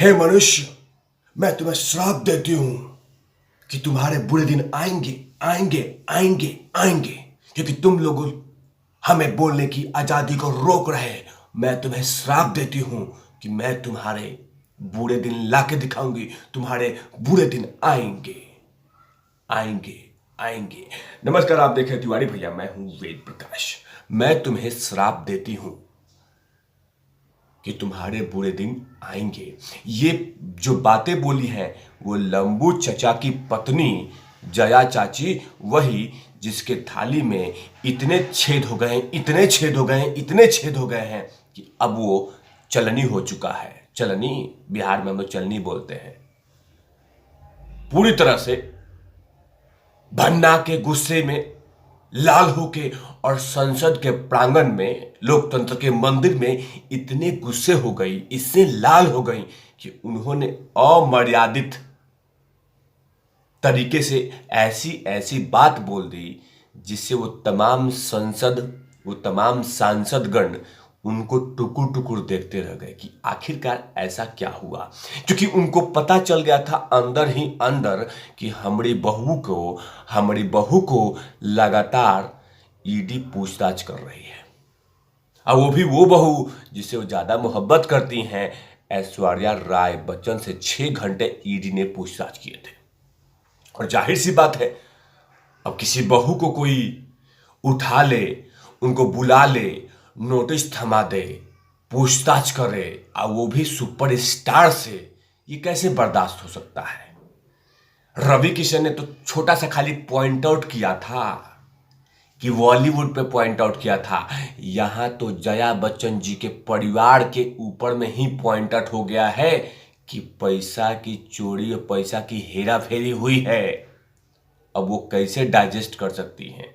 हे मनुष्य, मैं तुम्हें श्राप देती हूं कि तुम्हारे बुरे दिन आएंगे आएंगे आएंगे आएंगे, क्योंकि तुम लोग हमें बोलने की आजादी को रोक रहे। मैं तुम्हें श्राप देती हूं कि मैं तुम्हारे बुरे दिन लाके दिखाऊंगी। तुम्हारे बुरे दिन आएंगे आएंगे आएंगे। नमस्कार, आप देख रहे हैं तिवारी भैया, मैं हूं वेद प्रकाश। मैं तुम्हें श्राप देती हूं कि तुम्हारे बुरे दिन आएंगे। ये जो बातें बोली हैं वो लंबू चचा की पत्नी जया चाची, वही जिसके थाली में इतने छेद हो गए, इतने छेद हो गए, इतने छेद हो गए हैं कि अब वो चलनी हो चुका है। चलनी, बिहार में हम लोग चलनी बोलते हैं। पूरी तरह से भन्ना के गुस्से में लाल होके और संसद के प्रांगण में, लोकतंत्र के मंदिर में इतने गुस्से हो गई, इससे लाल हो गई कि उन्होंने अमर्यादित तरीके से ऐसी ऐसी बात बोल दी जिससे वो तमाम सांसदगण उनको टुकुर टुकुर देखते रह गए कि आखिरकार ऐसा क्या हुआ। क्योंकि उनको पता चल गया था अंदर ही अंदर कि हमारी बहू को लगातार ईडी पूछताछ कर रही है। और वो भी वो बहू जिसे वो ज्यादा मोहब्बत करती हैं, ऐश्वर्या राय बच्चन से 6 घंटे ईडी ने पूछताछ किए थे। और जाहिर सी बात है, अब किसी बहू को कोई उठा ले, उनको बुला ले, नोटिस थमा दे, पूछताछ करे, और वो भी सुपरस्टार से, ये कैसे बर्दाश्त हो सकता है। रवि किशन ने तो छोटा सा खाली पॉइंट आउट किया था कि बॉलीवुड पे पॉइंट आउट किया था। यहां तो जया बच्चन जी के परिवार के ऊपर में ही पॉइंट आउट हो गया है कि पैसा की चोरी और पैसा की हेरा फेरी हुई है। अब वो कैसे डाइजेस्ट कर सकती हैं,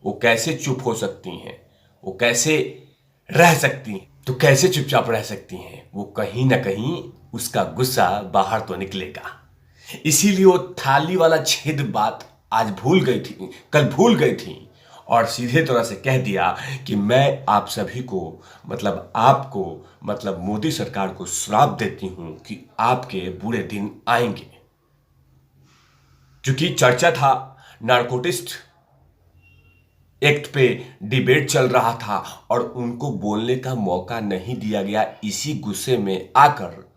वो कैसे चुप हो सकती हैं, वो कैसे रह सकती हैं, तो कैसे चुपचाप रह सकती हैं। वो कहीं ना कहीं उसका गुस्सा बाहर तो निकलेगा। इसीलिए वो थाली वाला छेद बात आज भूल गई थी, कल भूल गई थी, और सीधे तरह से कह दिया कि मैं आप सभी को, मतलब आपको, मतलब मोदी सरकार को श्राप देती हूं कि आपके बुरे दिन आएंगे। क्योंकि चर्चा था, नारकोटिस्ट एक्ट पे डिबेट चल रहा था और उनको बोलने का मौका नहीं दिया गया। इसी गुस्से में आकर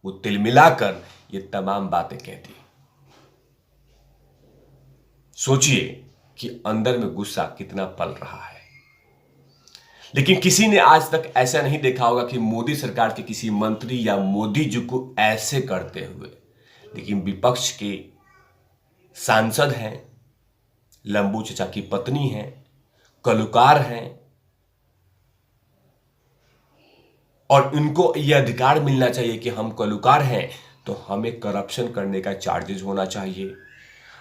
वो तिलमिलाकर ये तमाम बातें कह दी। सोचिए कि अंदर में गुस्सा कितना पल रहा है। लेकिन किसी ने आज तक ऐसा नहीं देखा होगा कि मोदी सरकार के किसी मंत्री या मोदी जी को ऐसे करते हुए। लेकिन विपक्ष के सांसद हैं, लंबू चचा की पत्नी हैं, कलुकार हैं, और उनको यह अधिकार मिलना चाहिए कि हम कलुकार हैं तो हमें करप्शन करने का चार्जेस होना चाहिए,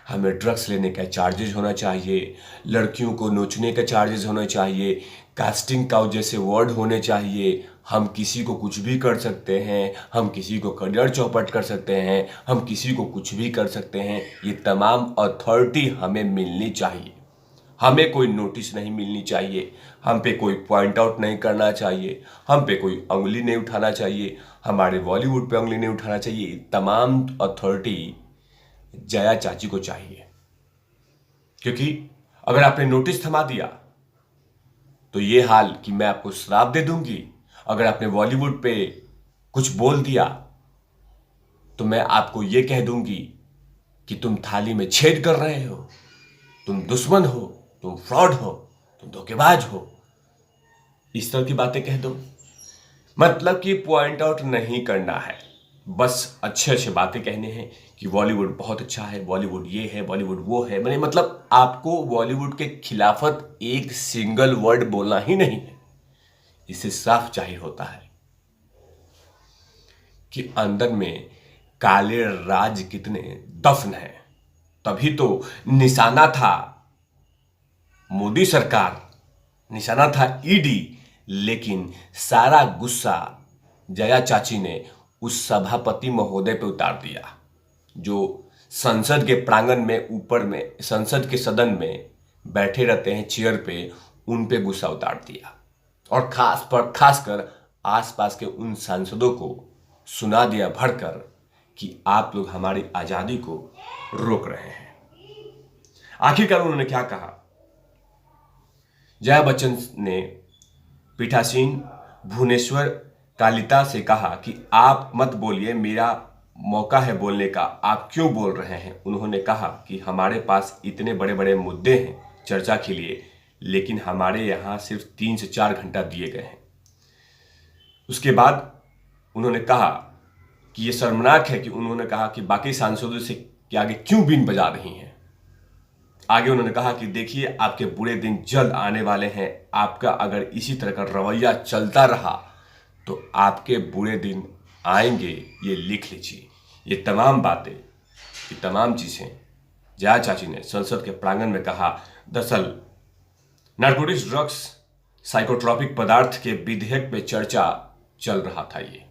हमें ड्रग्स लेने का चार्जेस होना चाहिए, लड़कियों को नोचने का चार्जेस होना चाहिए, कास्टिंग काउच जैसे वर्ड होने चाहिए। हम किसी को कुछ भी कर सकते हैं, हम किसी को करियर चौपट कर सकते हैं, हम किसी को कुछ भी कर सकते हैं। ये तमाम अथॉरिटी हमें मिलनी चाहिए। हमें कोई नोटिस नहीं मिलनी चाहिए, हम पे कोई पॉइंट आउट नहीं करना चाहिए, हम पे कोई उंगली नहीं उठाना चाहिए, हमारे बॉलीवुड पे उंगली नहीं उठाना चाहिए। तमाम अथॉरिटी जया चाची को चाहिए। क्योंकि अगर आपने नोटिस थमा दिया तो ये हाल कि मैं आपको श्राप दे दूंगी। अगर आपने बॉलीवुड पे कुछ बोल दिया तो मैं आपको ये कह दूंगी कि तुम थाली में छेद कर रहे हो, तुम दुश्मन हो, तुम फ्रॉड हो, तुम धोखेबाज हो। इस तरह की बातें कह दो। मतलब कि पॉइंट आउट नहीं करना है, बस अच्छे अच्छे बातें कहने हैं कि बॉलीवुड बहुत अच्छा है, बॉलीवुड ये है, बॉलीवुड वो है। मैंने मतलब आपको बॉलीवुड के खिलाफत एक सिंगल वर्ड बोलना ही नहीं है। इससे साफ जाहिर होता है कि अंदर में काले राज कितने दफन है। तभी तो निशाना था मोदी सरकार, निशाना था ईडी, लेकिन सारा गुस्सा जया चाची ने उस सभापति महोदय पे उतार दिया जो संसद के प्रांगण में, ऊपर में, संसद के सदन में बैठे रहते हैं चेयर पे। उन पे गुस्सा उतार दिया और खासकर आसपास के उन सांसदों को सुना दिया भरकर कि आप लोग हमारी आज़ादी को रोक रहे हैं। आखिरकार उन्होंने क्या कहा? जया बच्चन ने पीठासीन भुवनेश्वर कालिता से कहा कि आप मत बोलिए, मेरा मौका है बोलने का, आप क्यों बोल रहे हैं? उन्होंने कहा कि हमारे पास इतने बड़े बड़े मुद्दे हैं चर्चा के लिए, लेकिन हमारे यहाँ सिर्फ 3 से 4 घंटा दिए गए हैं। उसके बाद उन्होंने कहा कि ये शर्मनाक है कि उन्होंने कहा कि बाकी सांसदों से के आगे क्यों बीन बजा रही हैं। आगे उन्होंने कहा कि देखिए, आपके बुरे दिन जल्द आने वाले हैं। आपका अगर इसी तरह का रवैया चलता रहा तो आपके बुरे दिन आएंगे, ये लिख लीजिए। ये तमाम बातें, ये तमाम चीज़ें जया चाची ने संसद के प्रांगण में कहा। दरअसल नारकोटिक्स ड्रग्स साइकोट्रॉपिक पदार्थ के विधेयक पे चर्चा चल रहा था ये,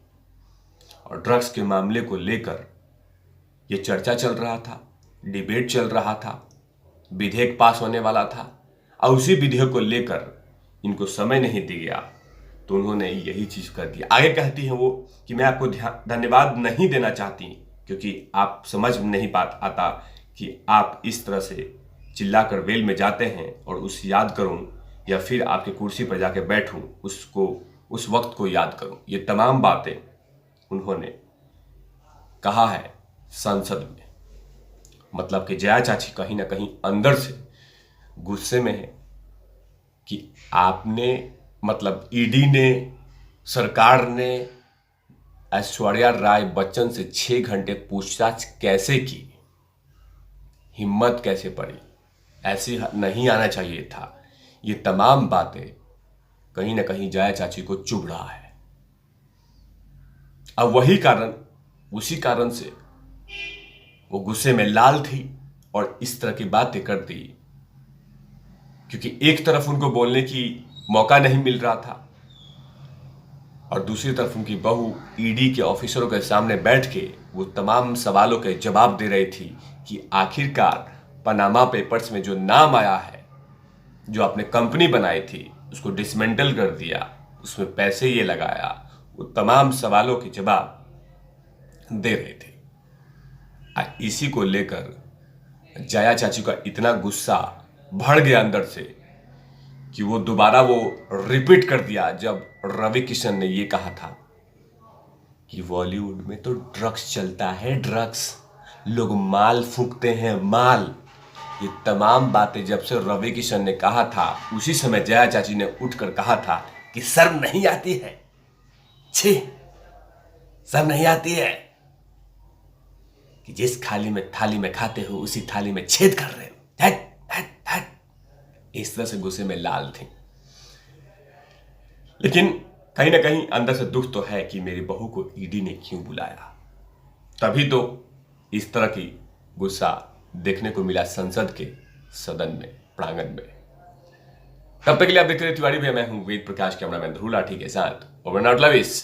और ड्रग्स के मामले को लेकर ये चर्चा चल रहा था, डिबेट चल रहा था, विधेयक पास होने वाला था, और उसी विधेयक को लेकर इनको समय नहीं दिया गया तो उन्होंने यही चीज़ कर दी। आगे कहती हैं वो कि मैं आपको धन्यवाद नहीं देना चाहती क्योंकि आप समझ नहीं आता कि आप इस तरह से चिल्लाकर वेल में जाते हैं और उस याद करूं या फिर आपके कुर्सी पर जाके बैठूं, उसको उस वक्त को याद करूं। ये तमाम बातें उन्होंने कहा है संसद में। मतलब कि जया चाची कहीं ना कहीं अंदर से गुस्से में है कि आपने, मतलब ईडी ने, सरकार ने ऐश्वर्या राय बच्चन से 6 घंटे पूछताछ कैसे की? हिम्मत कैसे पड़ी? ऐसे नहीं आना चाहिए था। ये तमाम बातें कहीं ना कहीं जया चाची को चुभ रहा है। अब वही कारण, उसी कारण से वो गुस्से में लाल थी और इस तरह की बातें करती, क्योंकि एक तरफ उनको बोलने की मौका नहीं मिल रहा था और दूसरी तरफ उनकी बहू ईडी के ऑफिसरों के सामने बैठ के वो तमाम सवालों के जवाब दे रही थी कि आखिरकार पनामा पेपर्स में जो नाम आया है, जो आपने कंपनी बनाई थी उसको डिसमेंटल कर दिया, उसमें पैसे ये लगाया, वो तमाम सवालों के जवाब दे रहे थे। इसी को लेकर जया चाची का इतना गुस्सा भड़ गया अंदर से कि वो दोबारा वो रिपीट कर दिया जब रवि किशन ने ये कहा था कि बॉलीवुड में तो ड्रग्स चलता है, ड्रग्स, लोग माल फूंकते हैं, माल। ये तमाम बातें जब से रवि किशन ने कहा था, उसी समय जया चाची ने उठकर कहा था कि शर्म नहीं आती है, छी, शर्म नहीं आती है कि जिस थाली में खाते हो उसी थाली में छेद कर रहे हो। हट हट हट। इस तरह से गुस्से में लाल थी। लेकिन कहीं ना कहीं अंदर से दुख तो है कि मेरी बहू को ईडी ने क्यों बुलाया। तभी तो इस तरह की गुस्सा देखने को मिला संसद के सदन में, प्रांगण में। तब तक के लिए आप देखते रहिए तिवारी भैया। मैं हूं वेद प्रकाश, कैमरामैन ध्रुव लाठी के साथ। Over and out, love you.